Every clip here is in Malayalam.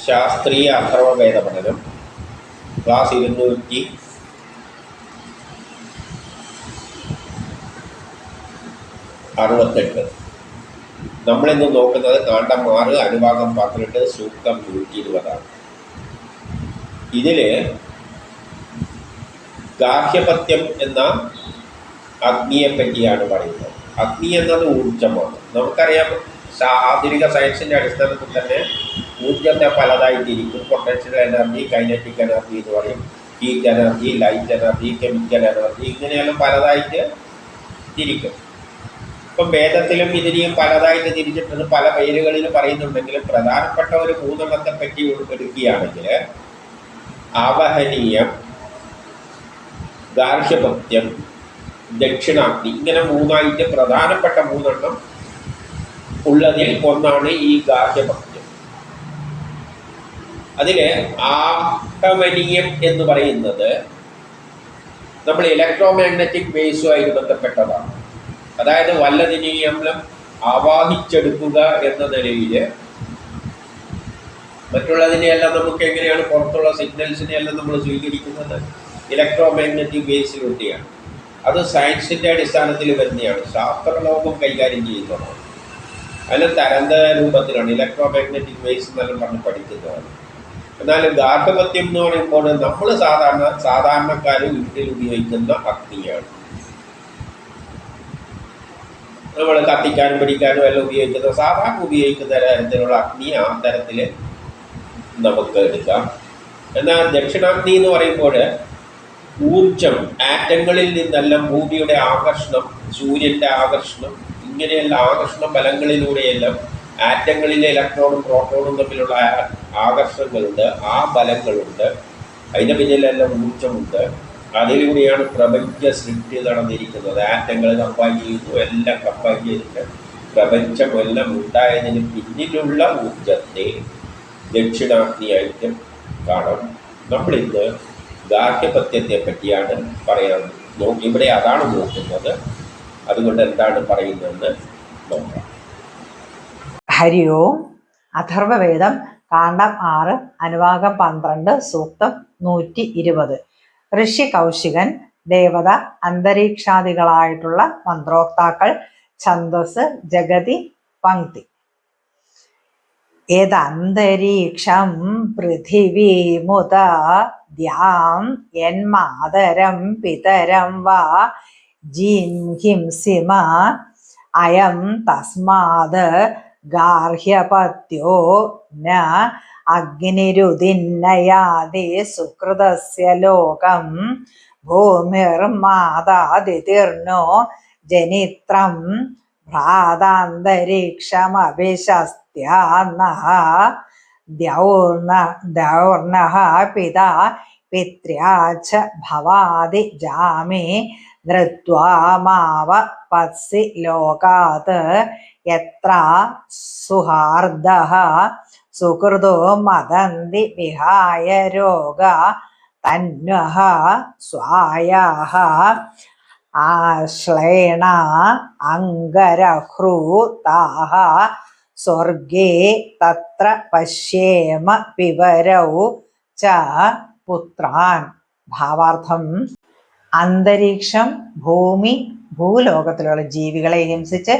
ശാസ്ത്രീയ അഥർവവേദ പഠനം ക്ലാസ് 268. നമ്മളിന്ന് നോക്കുന്നത് കാണ്ഡം 6 അനുഭാഗം 12 സൂക്തം 120. ഇതിൽ ഗാർഹ്യപത്യം എന്ന അഗ്നിയെ പറ്റിയാണ് പറയുന്നത്. അഗ്നി എന്നത് ഊർജമാണ്. നമുക്കറിയാം, ആധുനിക സയൻസിൻ്റെ അടിസ്ഥാനത്തിൽ തന്നെ ഊർജത്തെ പലതായി തിരിക്കും. പൊട്ടൻഷ്യൽ എനർജി, കൈനറ്റിക് എനർജി എന്ന് പറയും, heat energy, light energy, chemical energy, ഇങ്ങനെയെല്ലാം പലതായിട്ട് തിരിക്കും. ഇപ്പം വേദത്തിലും ഇതിനെയും പലതായിട്ട് തിരിച്ചിട്ടുണ്ട്, പല പേരുകളിൽ പറയുന്നുണ്ടെങ്കിലും പ്രധാനപ്പെട്ട ഒരു 3 പറ്റി എടുക്കുകയാണെങ്കിൽ ആവഹനീയം, ഗാർഹ്യപത്യം, ദക്ഷിണാഗ്നി, ഇങ്ങനെ 3 പ്രധാനപ്പെട്ട 3 ഉള്ളതിൽ ഒന്നാണ് ഈ ഗാർഹ്യപത്യം. അതിൽ ആഹവനീയം എന്ന് പറയുന്നത് നമ്മൾ ഇലക്ട്രോമാഗ്നറ്റിക് വേവ്സുമായിട്ട് ബന്ധപ്പെട്ടതാണ്. അതായത് വല്ലതിനെയും ആവാഹിച്ചെടുക്കുക എന്ന നിലയിൽ മറ്റുള്ളതിനെയെല്ലാം നമുക്ക് എങ്ങനെയാണ് പുറത്തുള്ള സിഗ്നൽസിനെയെല്ലാം നമ്മൾ സ്വീകരിക്കുന്നത്? ഇലക്ട്രോമാഗ്നറ്റിക് വേവ്സിലൂടെയാണ്. അത് സയൻസിൻ്റെ അടിസ്ഥാനത്തിൽ വരുന്നതാണ്, ശാസ്ത്രലോകം കൈകാര്യം ചെയ്യുന്നതാണ്. അതിൽ തരംഗ രൂപത്തിലാണ് ഇലക്ട്രോമാഗ്നറ്റിക് വേവ്സ് എന്നെല്ലാം പറഞ്ഞ് പഠിക്കുന്നതാണ്. എന്നാൽ ഗാർഹ്യപത്യം എന്ന് പറയുമ്പോൾ നമ്മൾ സാധാരണക്കാർ വീട്ടിൽ ഉപയോഗിക്കുന്ന അഗ്നിയാണ്. നമ്മൾ കത്തിക്കാനും പിടിക്കാനും എല്ലാം ഉപയോഗിക്കുന്ന, സാധാരണ ഉപയോഗിക്കുന്ന തരത്തിലുള്ള അഗ്നി ആ തരത്തിൽ നമുക്ക് എടുക്കാം. എന്നാൽ ദക്ഷിണാഗ്നി എന്ന് പറയുമ്പോൾ ഊർജം, ആറ്റങ്ങളിൽ നിന്നെല്ലാം ഭൂമിയുടെ ആകർഷണം, സൂര്യൻ്റെ ആകർഷണം, ഇങ്ങനെയുള്ള ആകർഷണ ബലങ്ങളിലൂടെയെല്ലാം ആറ്റങ്ങളിലെ ഇലക്ട്രോണും പ്രോട്ടോണും തമ്മിലുള്ള ആകർഷണങ്ങളുണ്ട്, ആ ബലങ്ങളുണ്ട്, അതിൻ്റെ പിന്നിലെല്ലാം ഊർജമുണ്ട്. അതിലൂടെയാണ് പ്രപഞ്ച സൃഷ്ടി നടന്നിരിക്കുന്നത്. ആറ്റങ്ങൾ കമ്പൈൻ ചെയ്യുന്നു, എല്ലാം കമ്പൈൻ ചെയ്തിട്ട് പ്രപഞ്ചമെല്ലാം ഉണ്ടായതിന് പിന്നിലുള്ള ഊർജത്തെ ദക്ഷിണാഗ്നിയായിട്ട് കാണാം. നമ്മളിന്ന് ഗാർഹ്യപത്യത്തെ പറ്റിയാണ് പറയാൻ ഇവിടെ അതാണ് നോക്കുന്നത്. അതുകൊണ്ട് എന്താണ് പറയുന്നതെന്ന് നോക്കാം. ഹരി ഓം. അഥർവവേദം കാണ്ഡം 6 അനുഭാഗം 12 സൂക്തം 120. ഋഷി കൗശികൻ, ദേവത, അന്തരീക്ഷാദികളായിട്ടുള്ള മന്ത്രോക്താക്കൾ, ഛന്ദസ്, ജഗതി, പങ്ക്തി. യദന്തരീക്ഷം പൃഥിവീമുത ദ്യാം യന്മാതരം പിതരം വാ ജിംഹിംസിമ അയം തസ്മാത് ഗാർഹ്യപത്യോ ന അഗ്നിരുദിന്നയാതി സുകൃതസ്യ ലോകം ഭൂമിർമാതാദിതിർനോ ജനിത്രം ഭ്രാതാന്തരീക്ഷമഭിശസ്ത്യാന്നഃ ദ്യൗർണഃ പിതാ പിത്ര്യാച്ഛ ഭവാതി ജാമേ ധൃത്വാമാവ പത്സി ലോകാത് യത്ര സുഹാർദഃ സുകൃതോ മദന്തി വിഹായ രോഗ തന്വഃ സ്വായാഃ ആശ്ലേണ അംഗരഹൃതാഃ സ്വർഗേ തത്ര പശ്യേമ പിബരൗ ച പുത്രാൻ. ഭാവാർത്ഥം: അന്തരീക്ഷം, ഭൂമി, ഭൂലോകത്തിലുള്ള ജീവികളെ ഹിംസിച്ച്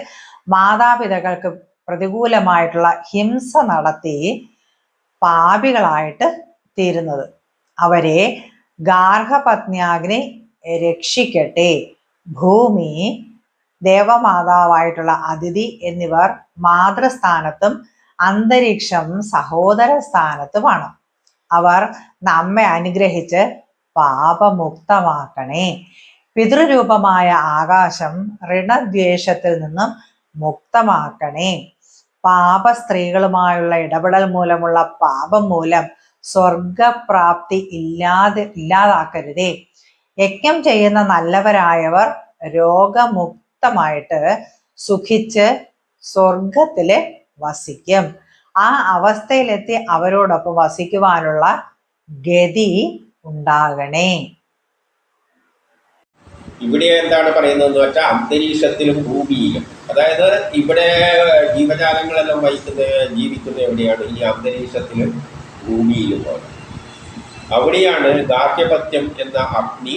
മാതാപിതാക്കൾക്ക് പ്രതികൂലമായിട്ടുള്ള ഹിംസ നടത്തി പാപികളായിട്ട് തീരുന്നത്. അവരെ ഗാർഹപത്ന്യാഗ്നി രക്ഷിക്കട്ടെ. ഭൂമി, ദേവമാതാവായിട്ടുള്ള അതിഥി എന്നിവർ മാതൃസ്ഥാനത്തും അന്തരീക്ഷം സഹോദര സ്ഥാനത്തുമാണ്. അവർ നമ്മെ അനുഗ്രഹിച്ച് പാപമുക്തമാക്കണേ. പിതൃരൂപമായ ആകാശം ഋണദ്വേഷത്തിൽ നിന്നും മുക്തമാക്കണേ. പാപസ്ത്രീകളുമായുള്ള ഇടപെടൽ മൂലമുള്ള പാപം മൂലം സ്വർഗപ്രാപ്തി ഇല്ലാതാക്കരുതേ. യജ്ഞം ചെയ്യുന്ന നല്ലവരായവർ രോഗമുക്തമായിട്ട് സുഖിച്ച് സ്വർഗത്തില് വസിക്കും. ആ അവസ്ഥയിലെത്തി അവരോടൊപ്പം വസിക്കുവാനുള്ള ഗതി ഉണ്ടാകണേ. ഇവിടെ എന്താണ് പറയുന്നതെന്ന് വെച്ചാൽ അന്തരീക്ഷത്തിലും ഭൂമിയിലും, അതായത് ഇവിടെ ജീവജാലങ്ങളെല്ലാം ജീവിക്കുന്ന എവിടെയാണ്? ഈ അന്തരീക്ഷത്തിലും ഭൂമിയിലുമാണ്. അവിടെയാണ് ഗാർഹ്യപത്യം എന്ന അഗ്നി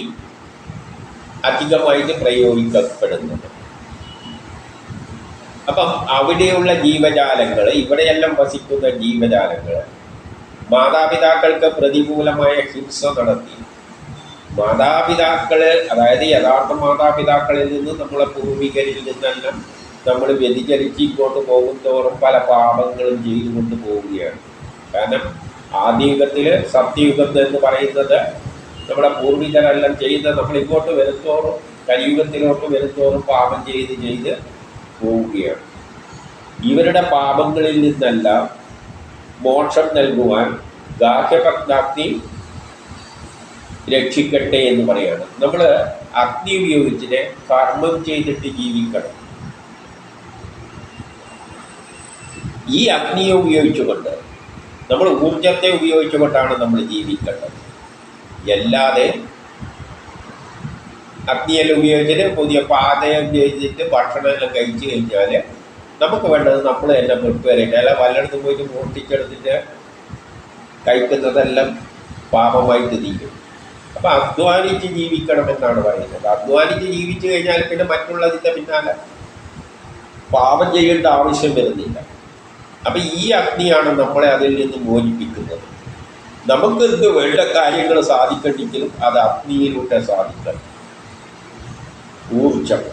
അധികമായിട്ട് പ്രയോഗിക്കപ്പെടുന്നത്. അപ്പം അവിടെയുള്ള ജീവജാലങ്ങൾ, ഇവിടെയെല്ലാം വസിക്കുന്ന ജീവജാലങ്ങൾ മാതാപിതാക്കൾക്ക് പ്രതികൂലമായ ഹിംസ നടത്തി മാതാപിതാക്കൾ, അതായത് യഥാർത്ഥ മാതാപിതാക്കളിൽ നിന്ന് നമ്മളെ പൂർവികരിൽ നിന്നെല്ലാം നമ്മൾ വ്യതിചലിച്ച് ഇങ്ങോട്ട് പോകുന്തോറും പല പാപങ്ങളും ചെയ്തുകൊണ്ട് പോവുകയാണ്. കാരണം ആദ്യയുഗത്തിൽ സത്യയുഗം എന്ന് പറയുന്നത് നമ്മുടെ പൂർവികരെല്ലാം ചെയ്ത് നമ്മൾ ഇങ്ങോട്ട് വരുത്തോറും കലിയുഗത്തിലോട്ട് വരുത്തോറും പാപം ചെയ്ത് പോവുകയാണ്. ഇവരുടെ പാപങ്ങളിൽ നിന്നെല്ലാം മോക്ഷം നൽകുവാൻ ഗാർഹ്യപത്നാഗ്നി രക്ഷിക്കട്ടെ എന്ന് പറയാണ്. നമ്മൾ അഗ്നി ഉപയോഗിച്ചിട്ട് കർമ്മം ചെയ്തിട്ട് ജീവിക്കണം. ഈ അഗ്നിയെ ഉപയോഗിച്ചുകൊണ്ട്, നമ്മൾ ഊർജത്തെ ഉപയോഗിച്ചുകൊണ്ടാണ് നമ്മൾ ജീവിക്കേണ്ടത്. അല്ലാതെ അഗ്നിയെല്ലാം ഉപയോഗിച്ചിട്ട് പുതിയ പാചകം ചെയ്തിട്ട് ഭക്ഷണമെല്ലാം കഴിച്ചു കഴിഞ്ഞാൽ നമുക്ക് വേണ്ടത് നമ്മൾ തന്നെ പ്രിപ്പയർ ചെയ്യണം. അല്ല വല്ലയിടത്തും പോയിട്ട് മോഷ്ടിച്ചെടുത്തിട്ട് കഴിക്കുന്നതെല്ലാം പാപമായിട്ട് തീരും. അപ്പം അധ്വാനിച്ച് ജീവിക്കണമെന്നാണ് പറയുന്നത്. അധ്വാനിച്ച് ജീവിച്ചു കഴിഞ്ഞാൽ പിന്നെ മറ്റുള്ളതിൻ്റെ പിന്നാലെ പാപം ചെയ്യേണ്ട ആവശ്യം വരുന്നില്ല. അപ്പം ഈ അഗ്നിയാണ് നമ്മളെ അതിൽ നിന്ന് മോചിപ്പിക്കുന്നത്. നമുക്ക് എന്ത് വേണ്ട കാര്യങ്ങൾ സാധിക്കണമെങ്കിലും അത് അഗ്നിയിലൂടെ സാധിക്കണം. ഊർജം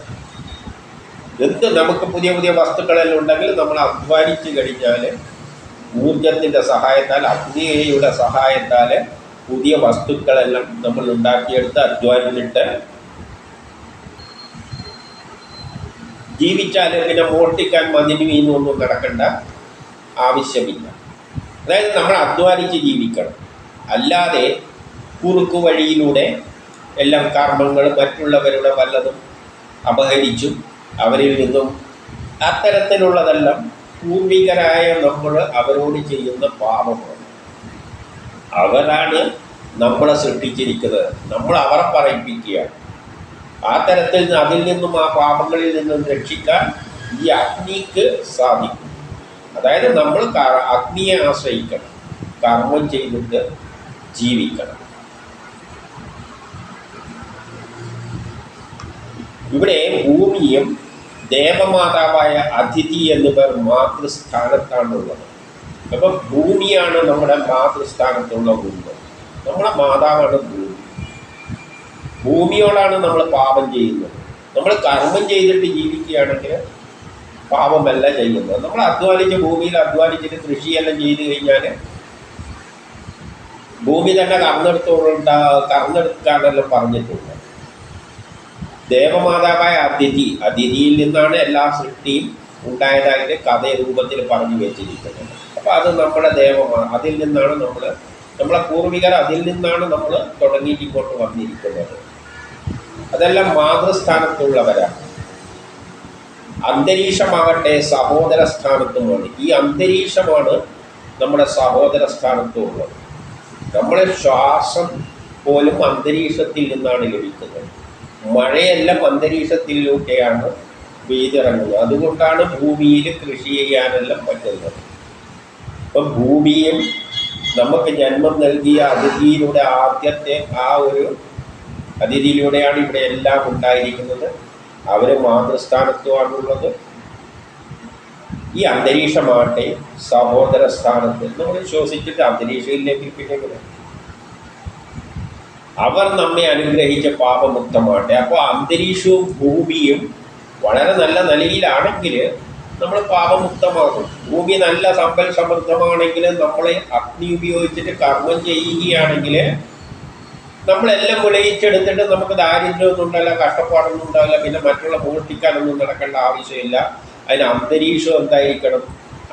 എന്ത് നമുക്ക് പുതിയ പുതിയ വസ്തുക്കളെല്ലാം ഉണ്ടെങ്കിൽ നമ്മൾ അധ്വാനിച്ച് കഴിഞ്ഞാൽ ഊർജത്തിൻ്റെ സഹായത്താൽ, അഗ്നിയുടെ സഹായത്താൽ പുതിയ വസ്തുക്കളെല്ലാം നമ്മൾ ഉണ്ടാക്കിയെടുത്ത് അധ്വാനിച്ചിട്ട് ജീവിച്ചാൽ പിന്നെ മോഷ്ടിക്കാൻ മതിന് വീണൊന്നും നടക്കേണ്ട ആവശ്യമില്ല. അതായത് നമ്മൾ അധ്വാനിച്ച് ജീവിക്കണം. അല്ലാതെ കുറുക്കു വഴിയിലൂടെ എല്ലാം കർമ്മങ്ങൾ മറ്റുള്ളവരുടെ വല്ലതും അപഹരിച്ചും അവരിൽ നിന്നും അത്തരത്തിലുള്ളതെല്ലാം പൂർവികരായ നമ്മൾ അവരോട് ചെയ്യുന്ന പാപമാണ്. അവരാണ് നമ്മളെ സൃഷ്ടിച്ചിരിക്കുന്നത്, നമ്മൾ അവരെ പറയിപ്പിക്കുകയാണ്. ആ തരത്തിൽ അതിൽ നിന്നും ആ പാപങ്ങളിൽ നിന്നും രക്ഷിക്കാൻ ഈ അഗ്നിക്ക് സാധിക്കും. അതായത് നമ്മൾ അഗ്നിയെ ആശ്രയിക്കണം, കർമ്മം ചെയ്തിട്ട് ജീവിക്കണം. ഇവിടെ ഭൂമിയും ദേവമാതാവായ അതിഥി എന്നിവർ മാതൃസ്ഥാനത്താണുള്ളത്. അപ്പം ഭൂമിയാണ് നമ്മുടെ മാതൃസ്ഥാനത്തുള്ള ഭൂമി. നമ്മളെ മാതാവാണ് ഭൂമി. ഭൂമിയോടാണ് നമ്മൾ പാപം ചെയ്യുന്നത്. നമ്മൾ കർമ്മം ചെയ്തിട്ട് ജീവിക്കുകയാണെങ്കിൽ പാപമല്ല ചെയ്യുന്നത്. നമ്മൾ അധ്വാനിച്ച് ഭൂമിയിൽ അധ്വാനിച്ചിട്ട് കൃഷിയെല്ലാം ചെയ്ത് കഴിഞ്ഞാൽ ഭൂമി തന്നെ കറന്നെടുക്കാനെല്ലാം പറഞ്ഞിട്ടുണ്ട്. ദേവമാതാവായ അതിഥിയിൽ നിന്നാണ് എല്ലാ സൃഷ്ടിയും ഉണ്ടായതായിട്ട് കഥരൂപത്തിൽ പറഞ്ഞു വെച്ചിരിക്കുന്നത്. അപ്പോൾ അത് നമ്മുടെ അതിൽ നിന്നാണ് നമ്മളെ പൂർവികർ അതിൽ നിന്നാണ് നമ്മൾ തുടങ്ങിയിട്ട് ഇങ്ങോട്ട് വന്നിരിക്കുന്നത്. അതെല്ലാം മാതൃസ്ഥാനത്തുള്ളവരാണ്. അന്തരീക്ഷമാകട്ടെ സഹോദര സ്ഥാനത്തുമാണ്. ഈ അന്തരീക്ഷമാണ് നമ്മുടെ സഹോദര സ്ഥാനത്തുള്ളത്. നമ്മളെ ശ്വാസം പോലും അന്തരീക്ഷത്തിൽ നിന്നാണ് ലഭിക്കുന്നത്. മഴയെല്ലാം അന്തരീക്ഷത്തിലൂടെയാണ് പെയ്തിറങ്ങുന്നത്. അതുകൊണ്ടാണ് ഭൂമിയിൽ കൃഷി ചെയ്യാനെല്ലാം പറ്റുന്നത്. അപ്പം ഭൂമിയും നമുക്ക് ജന്മം നൽകിയ അതിഥിയിലൂടെ ആദ്യത്തെ ആ ഒരു അതിഥിയിലൂടെയാണ് ഇവിടെ എല്ലാം ഉണ്ടായിരിക്കുന്നത്. അവർ മാതൃസ്ഥാനത്തുമാണുള്ളത്. ഈ അന്തരീക്ഷമാകട്ടെ സഹോദര സ്ഥാനത്ത് നമ്മൾ ശ്വസിച്ചിട്ട് അന്തരീക്ഷത്തിലേക്ക് പിന്നെ അവർ നമ്മെ അനുഗ്രഹിച്ച പാപമുക്തമാകട്ടെ. അപ്പോൾ അന്തരീക്ഷവും ഭൂമിയും വളരെ നല്ല നിലയിലാണെങ്കിൽ നമ്മൾ പാപമുക്തമാകും. ഭൂമി നല്ല സമ്പൽ സമൃദ്ധമാണെങ്കിൽ നമ്മൾ അഗ്നി ഉപയോഗിച്ചിട്ട് കർമ്മം ചെയ്യുകയാണെങ്കിൽ നമ്മളെല്ലാം വിളയിച്ചെടുത്തിട്ട് നമുക്ക് ദാരിദ്ര്യമൊന്നും ഉണ്ടാവില്ല, കഷ്ടപ്പാടൊന്നും ഉണ്ടാവില്ല, പിന്നെ മറ്റുള്ള മോഷ്ടിക്കാനൊന്നും നടക്കേണ്ട ആവശ്യമില്ല. അതിന് അന്തരീക്ഷം എന്തായിരിക്കണം?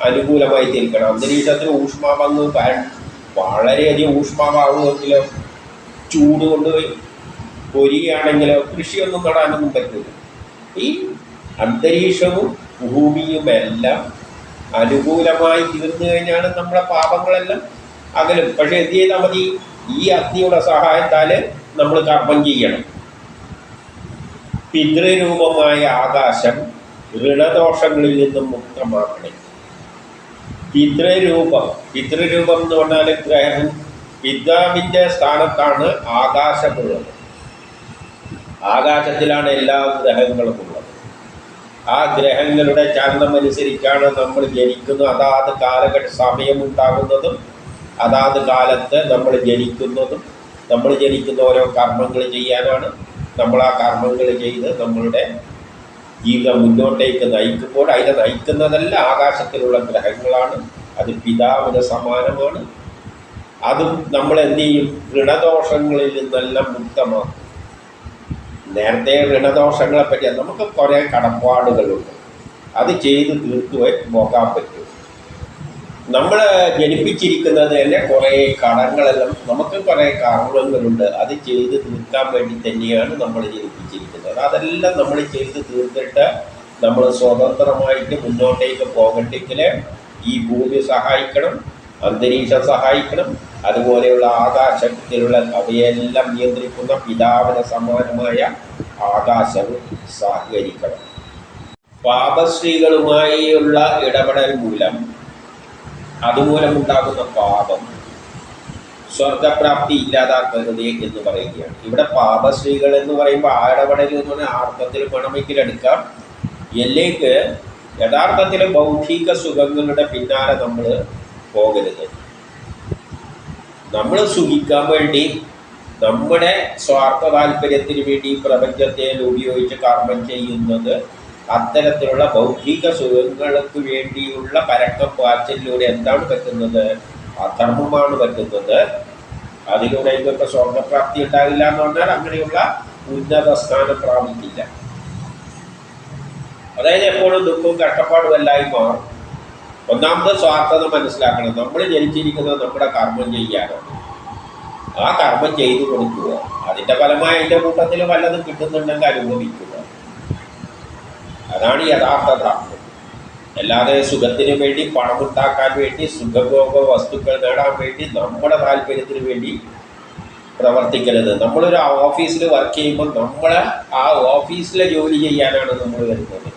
അനുകൂലമായി തീർക്കണം. അന്തരീക്ഷത്തിന് ഊഷ്മാവങ്ങ് വളരെയധികം ഊഷ്മാവാകുമെങ്കിലോ ചൂട് കൊണ്ട് പൊരിയാണെങ്കിലോ കൃഷിയൊന്നും നടാനൊന്നും പറ്റില്ല. ഈ അന്തരീക്ഷവും ഭൂമിയുമെല്ലാം അനുകൂലമായി തീർന്നു കഴിഞ്ഞാൽ നമ്മുടെ പാപങ്ങളെല്ലാം അകലും. പക്ഷെ എന്ത് ചെയ്താൽ മതി? ഈ അഗ്നിയുടെ സഹായത്താൽ നമ്മൾ കർമ്മം ചെയ്യണം. പിതൃരൂപമായ ആകാശം ഋണദോഷങ്ങളിൽ നിന്നും മുക്തമാക്കണം. പിതൃരൂപം. പിതൃരൂപം എന്ന് പറഞ്ഞാൽ ഗ്രഹം. പിതാവിൻ്റെ സ്ഥാനത്താണ് ആകാശമുള്ളത്. ആകാശത്തിലാണ് എല്ലാ ഗ്രഹങ്ങളും ഉള്ളത്. ആ ഗ്രഹങ്ങളുടെ ചലനമനുസരിച്ചാണ് നമ്മൾ ജനിക്കുന്നത്. അതാത് കാലഘട്ട സമയമുണ്ടാകുന്നതും അതാത് കാലത്ത് നമ്മൾ ജനിക്കുന്നതും. നമ്മൾ ജനിക്കുന്ന ഓരോ കർമ്മങ്ങൾ ചെയ്യാനാണ്. നമ്മൾ ആ കർമ്മങ്ങൾ ചെയ്ത് നമ്മളുടെ ജീവിതം മുന്നോട്ടേക്ക് നയിക്കുമ്പോൾ അതിനെ നയിക്കുന്നതല്ല ആകാശത്തിലുള്ള ഗ്രഹങ്ങളാണ്. അത് പിതാവിന് സമാനമാണ്. അതും നമ്മൾ എന്ത് ചെയ്യും? ഋണദോഷങ്ങളിൽ നിന്നെല്ലാം മുക്തമാക്കും. നേരത്തെ ഋണദോഷങ്ങളെ പറ്റി നമുക്ക് കുറേ കടപ്പാടുകളുണ്ട്. അത് ചെയ്ത് തീർക്കുവാൻ പോകാൻ പറ്റും. നമ്മൾ ജനിപ്പിച്ചിരിക്കുന്നത് തന്നെ കുറേ കടങ്ങളെല്ലാം, നമുക്ക് കുറേ കർമ്മങ്ങളുണ്ട്. അത് ചെയ്ത് തീർക്കാൻ വേണ്ടി തന്നെയാണ് നമ്മൾ ജനിപ്പിച്ചിരിക്കുന്നത്. അതെല്ലാം നമ്മൾ ചെയ്ത് തീർത്തിട്ട് നമ്മൾ സ്വതന്ത്രമായിട്ട് മുന്നോട്ടേക്ക് പോകണ്ടെങ്കിൽ ഈ ഭൂമി സഹായിക്കണം, അന്തരീക്ഷം സഹായിക്കണം, അതുപോലെയുള്ള ആകാശത്തിലുള്ള അവയെല്ലാം നിയന്ത്രിക്കുന്ന പിതാവിന് സമാനമായ ആകാശവും സഹകരിക്കണം. പാപശ്രീകളുമായുള്ള ഇടപെടൽ മൂലം അതുമൂലമുണ്ടാകുന്ന പാപം സ്വർഗപ്രാപ്തി ഇല്ലാതാക്കരുത് എന്ന് പറയുകയാണ്. ഇവിടെ പാപശ്രീകൾ എന്ന് പറയുമ്പോൾ ആ ഇടപെടൽ എന്ന് പറഞ്ഞാൽ അർത്ഥത്തിൽ വേണമെങ്കിൽ എടുക്കാം. എല്ലേക്ക് യഥാർത്ഥത്തിൽ ഭൗതിക സുഖങ്ങളുടെ പിന്നാലെ നമ്മൾ പോകരുത്. നമ്മൾ സുഖിക്കാൻ വേണ്ടി നമ്മുടെ സ്വാർത്ഥ താല്പര്യത്തിന് വേണ്ടി പ്രപഞ്ചത്തെ ഉപയോഗിച്ച് കർമ്മം ചെയ്യുന്നത് അത്തരത്തിലുള്ള ഭൗതിക സുഖങ്ങൾക്ക് വേണ്ടിയുള്ള പരക്കം പാച്ചിലൂടെ എന്താണ് പറ്റുന്നത്? അധർമ്മമാണ് പറ്റുന്നത്. അതിലൂടെ ഇതൊക്കെ സ്വർഗപ്രാപ്തി ഉണ്ടാകില്ല എന്ന് പറഞ്ഞാൽ അങ്ങനെയുള്ള ഉന്നത സ്ഥാനം പ്രാപിക്കില്ല. അതായത് എപ്പോഴും ദുഃഖവും കഷ്ടപ്പാടും എല്ലായി മാറും. ഒന്നാമത് സ്വാർത്ഥത മനസ്സിലാക്കണം. നമ്മൾ ജനിച്ചിരിക്കുന്നത് നമ്മുടെ കർമ്മം ചെയ്യാനാണ്. ആ കർമ്മം ചെയ്തു കൊടുക്കുക. അതിൻ്റെ ഫലമായി അതിൻ്റെ കൂട്ടത്തിൽ വല്ലതും കിട്ടുന്നുണ്ടെങ്കിൽ അനുഭവിക്കുക. അതാണ് യഥാർത്ഥ ധർമ്മം. അല്ലാതെ സുഖത്തിന് വേണ്ടി, പണമുണ്ടാക്കാൻ വേണ്ടി, സുഖഭോഗ വസ്തുക്കൾ നേടാൻ വേണ്ടി, നമ്മുടെ താല്പര്യത്തിന് വേണ്ടി പ്രവർത്തിക്കരുത്. നമ്മളൊരു ഓഫീസിൽ വർക്ക് ചെയ്യുമ്പോൾ നമ്മളെ ആ ഓഫീസിലെ ജോലി ചെയ്യാനാണ് നമ്മൾ വരുന്നത്.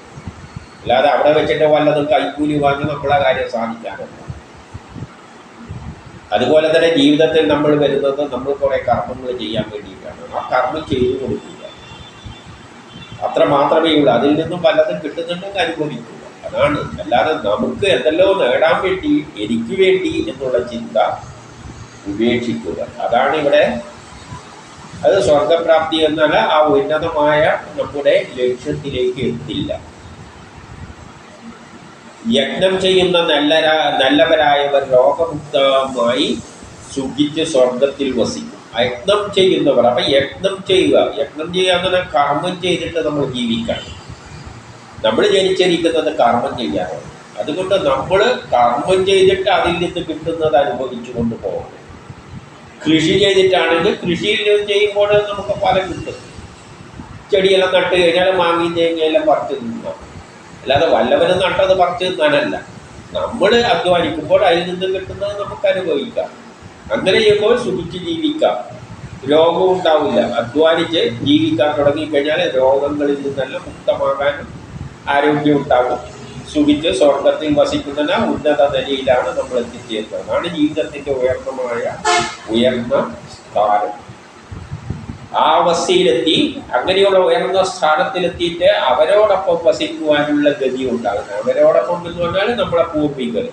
അല്ലാതെ അവിടെ വെച്ചിട്ട് വല്ലതും കൈക്കൂലി വാങ്ങി നമ്മളെ കാര്യം സാധിക്കാനല്ല. അതുപോലെ തന്നെ ജീവിതത്തിൽ നമ്മൾ വരുന്നത് നമ്മൾ കുറേ കർമ്മങ്ങൾ ചെയ്യാൻ വേണ്ടിയിട്ടാണ്. ആ കർമ്മം ചെയ്തു കൊടുക്കുക. അത്ര മാത്രമേ ഉള്ളൂ. അതിൽ നിന്നും പലതും കിട്ടുന്നുണ്ടെങ്കിൽ അനുഭവിക്കുക. അതാണ്. അല്ലാതെ നമുക്ക് എന്തെല്ലോ നേടാൻ വേണ്ടി, എനിക്ക് വേണ്ടി എന്നുള്ള ചിന്ത ഉപേക്ഷിക്കുക. അതാണ് ഇവിടെ. അത് സ്വർഗപ്രാപ്തി എന്നാൽ ആ ഉന്നതമായ നമ്മുടെ ലക്ഷ്യത്തിലേക്ക് എത്തില്ല. യജ്ഞം ചെയ്യുന്ന നല്ലവരായവർ രോഗമുക്തമായി സുഖിച്ച് സ്വർഗത്തിൽ വസിക്കും. യജ്ഞം ചെയ്യുന്നവർ. അപ്പം യജ്ഞം ചെയ്യുക. യജ്ഞം ചെയ്യാന്ന് കർമ്മം ചെയ്തിട്ട് നമ്മൾ ജീവിക്കണം. നമ്മൾ ജനിച്ചിരിക്കുന്നത് കർമ്മം ചെയ്യാനാണ്. അതുകൊണ്ട് നമ്മൾ കർമ്മം ചെയ്തിട്ട് അതിൽ നിന്ന് കിട്ടുന്നത് അനുഭവിച്ചു കൊണ്ട് പോകണം. കൃഷി ചെയ്തിട്ടാണെങ്കിൽ കൃഷിയിൽ നിന്ന് ചെയ്യുമ്പോൾ നമുക്ക് ഫലം കിട്ടും. ചെടിയെല്ലാം നട്ട് കഴിഞ്ഞാൽ മാങ്ങി തേങ്ങയെല്ലാം പറിച്ച് തിന്നാം. അല്ലാതെ വല്ലവരും നട്ടത് പറിച്ച് തിന്നാനല്ല. നമ്മൾ അധ്വാനിക്കുമ്പോൾ അതിൽ നിന്ന് കിട്ടുന്നത് നമുക്ക് അനുഭവിക്കാം. അങ്ങനെ ചെയ്യുമ്പോൾ സുഖിച്ച് ജീവിക്കാം. രോഗവും ഉണ്ടാവില്ല. അധ്വാനിച്ച് ജീവിക്കാൻ തുടങ്ങിക്കഴിഞ്ഞാൽ രോഗങ്ങളിൽ നിന്നെല്ലാം മുക്തമാകാനും ആരോഗ്യം ഉണ്ടാകും. സുഖിച്ച് സ്വർഗത്തിൽ വസിക്കുന്ന ഉന്നത നിലയിലാണ് നമ്മൾ എത്തിച്ചേരുന്നത്. അതാണ് ജീവിതത്തിൻ്റെ ഉയർന്ന സ്ഥാനം. ആ അവസ്ഥയിലെത്തി അങ്ങനെയുള്ള ഉയർന്ന സ്ഥാനത്തിലെത്തിയിട്ട് അവരോടൊപ്പം വസിക്കുവാനുള്ള ഗതി ഉണ്ടാകുന്നത്. അവരോടൊപ്പം എന്ന് പറഞ്ഞാൽ നമ്മളെ പൂർവികർ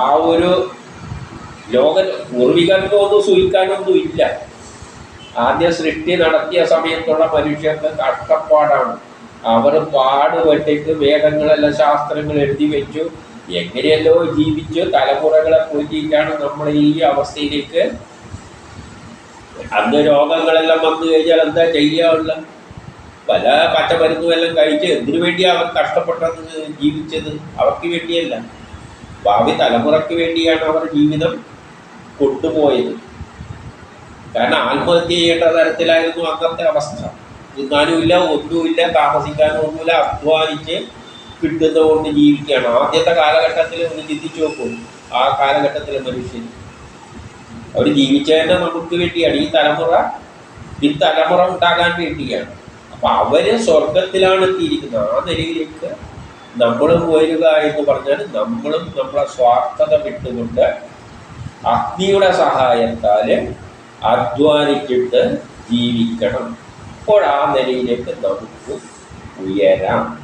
ആ ഒരു പൂർവികർക്ക് ഒന്നും സൂഹിക്കാനൊന്നും ഇല്ല. ആദ്യ സൃഷ്ടി നടത്തിയ സമയത്തുള്ള മനുഷ്യർക്ക് കഷ്ടപ്പാടാണ്. അവർ പാടുപെട്ടിട്ട് വേദങ്ങളെല്ലാം ശാസ്ത്രങ്ങൾ എഴുതി വെച്ചു. എങ്ങനെയല്ലോ ജീവിച്ചു തലമുറകളെ പോറ്റിയിട്ടാണ് നമ്മൾ ഈ അവസ്ഥയിലേക്ക്. അന്ന് രോഗങ്ങളെല്ലാം വന്നു കഴിഞ്ഞാൽ എന്താ ചെയ്യാനുള്ള? പല പച്ചമരുന്നുമെല്ലാം കഴിച്ച് എന്തിനു വേണ്ടിയാണ് അവർ കഷ്ടപ്പെട്ടത് ജീവിച്ചത്? അവർക്ക് വേണ്ടിയല്ല, ഭാവി തലമുറയ്ക്ക് വേണ്ടിയാണ് അവർ ജീവിതം കൊണ്ടുപോയത്. കാരണം ആത്മഹത്യ ചെയ്യേണ്ട തരത്തിലായിരുന്നു അന്നത്തെ അവസ്ഥ. തിന്നാനുമില്ല, ഒന്നുമില്ല, താമസിക്കാനും ഒന്നുമില്ല, അധ്വാനിച്ച് കിട്ടുന്നതുകൊണ്ട് ജീവിക്കുകയാണ്. ആദ്യത്തെ കാലഘട്ടത്തിൽ ഒന്ന് ചിന്തിച്ചു നോക്കൂ. ആ കാലഘട്ടത്തിലെ മനുഷ്യൻ അവർ ജീവിച്ചതന്നെ നമുക്ക് വേണ്ടിയാണ്. ഈ തലമുറ ഉണ്ടാകാൻ വേണ്ടിയാണ്. അപ്പം അവർ സ്വർഗത്തിലാണ് എത്തിയിരിക്കുന്നത്. ആ നിലയിലേക്ക് നമ്മളും ഉയരുക എന്ന് പറഞ്ഞാൽ നമ്മളും നമ്മളെ സ്വാർത്ഥത വിട്ടുകൊണ്ട് അഗ്നിയുടെ സഹായത്താൽ അധ്വാനിച്ചിട്ട് ജീവിക്കണം. അപ്പോൾ ആ നിലയിലേക്ക് നമുക്ക് ഉയരാം.